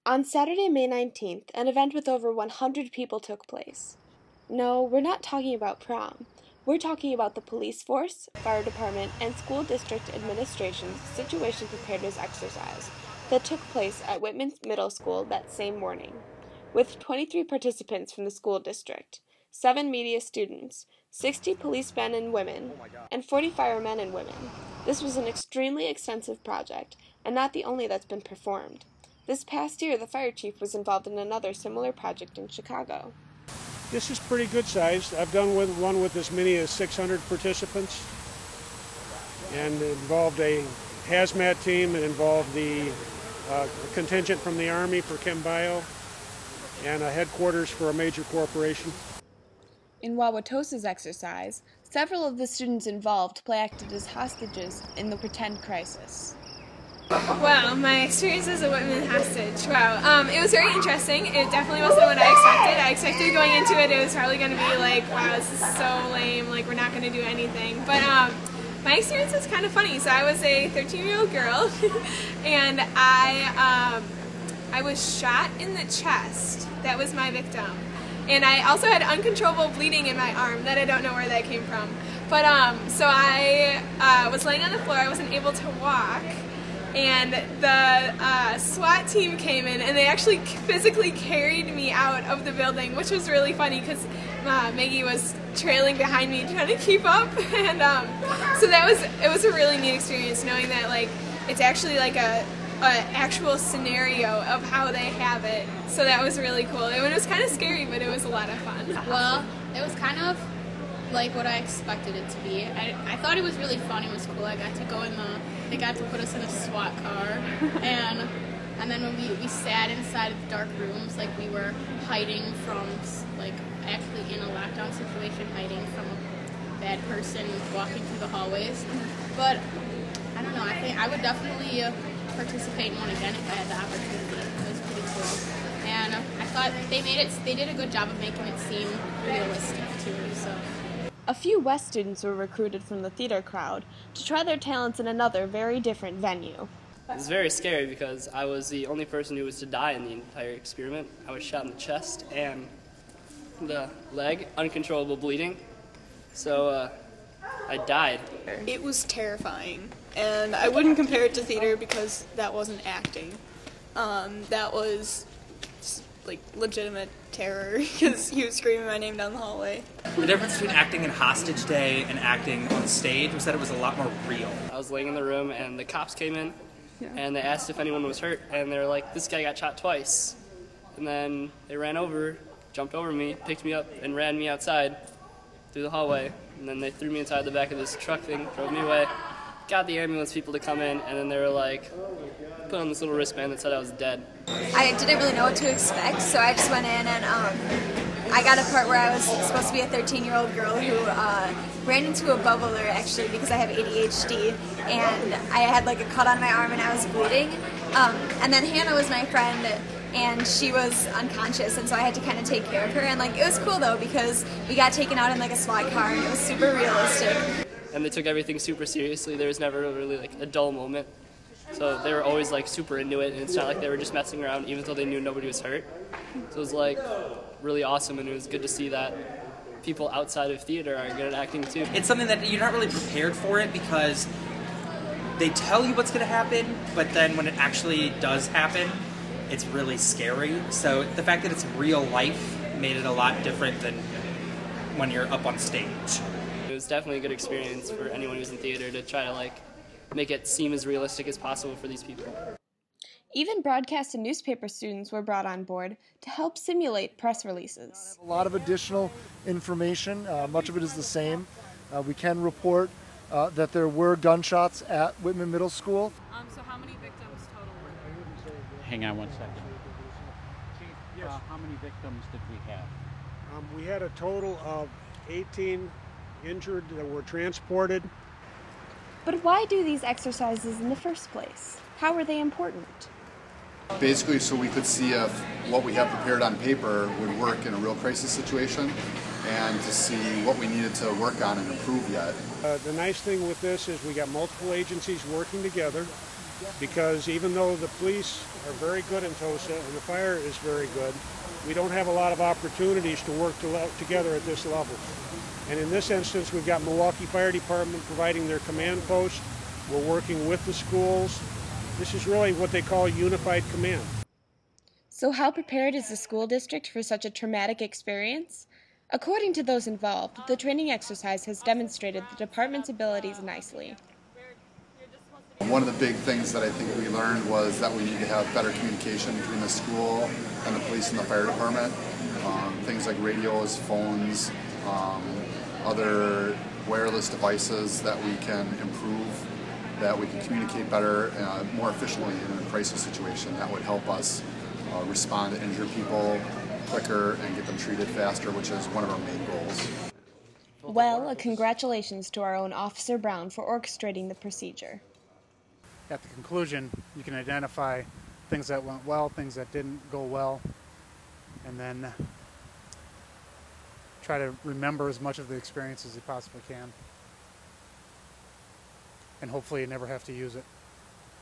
On Saturday, May 19th, an event with over 100 people took place. No, we're not talking about prom. We're talking about the police force, fire department, and school district administration's situation preparedness exercise that took place at Whitman Middle School that same morning. With 23 participants from the school district, 7 media students, 60 policemen and women, and 40 firemen and women. This was an extremely extensive project, and not the only that's been performed. This past year, the fire chief was involved in another similar project in Chicago. This is pretty good sized. I've done one with as many as 600 participants, and it involved a hazmat team. It involved the contingent from the Army for Chem Bio, and a headquarters for a major corporation. In Wauwatosa's exercise, several of the students involved acted as hostages in the pretend crisis. Wow, my experience as a Whitman hostage. Wow, it was very interesting. It definitely wasn't what I expected. I expected going into it, it was probably going to be like, wow, this is so lame, like we're not going to do anything. But my experience was kind of funny. So I was a 13-year-old girl, and I was shot in the chest. That was my victim. And I also had uncontrollable bleeding in my arm that I don't know where that came from. But so I was laying on the floor. I wasn't able to walk. And the SWAT team came in, and they actually physically carried me out of the building, which was really funny because Maggie was trailing behind me trying to keep up. And so it was a really neat experience knowing that like it's actually like a actual scenario of how they have it. So that was really cool. It was kind of scary, but it was a lot of fun. Well, it was kind of like what I expected it to be. I thought it was really fun. It was cool. I got to go they got to put us in a SWAT car, and then when we sat inside of the dark rooms, like we were hiding from, like actually in a lockdown situation, hiding from a bad person walking through the hallways. But I don't know. I think I would definitely participate in one again if I had the opportunity. It was pretty cool, and I thought they did a good job of making it seem realistic too. So. A few West students were recruited from the theater crowd to try their talents in another very different venue. It was very scary because I was the only person who was to die in the entire experiment. I was shot in the chest and the leg, uncontrollable bleeding, so I died. It was terrifying, and I wouldn't compare it to theater because that wasn't acting. That was like legitimate terror because he was screaming my name down the hallway. The difference between acting in Hostage Day and acting on stage was that it was a lot more real. I was laying in the room and the cops came in and they asked if anyone was hurt, and they were like, this guy got shot twice. And then they ran over, jumped over me, picked me up and ran me outside through the hallway, and then they threw me inside the back of this truck thing, drove me away, got the ambulance people to come in, and then they were like, put on this little wristband that said I was dead. I didn't really know what to expect, so I just went in and I got a part where I was supposed to be a 13-year-old girl who ran into a bubbler actually because I have ADHD, and I had like a cut on my arm and I was bleeding. And then Hannah was my friend, and she was unconscious, and so I had to kind of take care of her. And like it was cool though because we got taken out in like a SWAT car, and it was super realistic. And they took everything super seriously. There was never really like a dull moment. So they were always like super into it, and it's not like they were just messing around even though they knew nobody was hurt. So it was like really awesome, and it was good to see that people outside of theater are good at acting too. It's something that you're not really prepared for it because they tell you what's going to happen, but then when it actually does happen, it's really scary. So the fact that it's real life made it a lot different than when you're up on stage. It was definitely a good experience for anyone who's in theater to try to like make it seem as realistic as possible for these people. Even broadcast and newspaper students were brought on board to help simulate press releases. A lot of additional information, much of it is the same. We can report that there were gunshots at Whitman Middle School. So how many victims total were there? Hang on one second. How many victims did we have? We had a total of 18 injured that were transported. But why do these exercises in the first place? How are they important? Basically so we could see if what we have prepared on paper would work in a real crisis situation, and to see what we needed to work on and improve yet. The nice thing with this is we got multiple agencies working together. because even though the police are very good in Tosa and the fire is very good, we don't have a lot of opportunities to work together at this level. And in this instance, we've got Milwaukee Fire Department providing their command post. We're working with the schools. This is really what they call unified command. So how prepared is the school district for such a traumatic experience? According to those involved, the training exercise has demonstrated the department's abilities nicely. One of the big things that I think we learned was that we need to have better communication between the school and the police and the fire department. Things like radios, phones, other wireless devices that we can improve, that we can communicate better, more efficiently in a crisis situation. That would help us respond to injured people quicker and get them treated faster, which is one of our main goals. Well, congratulations to our own Officer Braun for orchestrating the procedure. At the conclusion, you can identify things that went well, things that didn't go well, and then try to remember as much of the experience as you possibly can. And hopefully you never have to use it.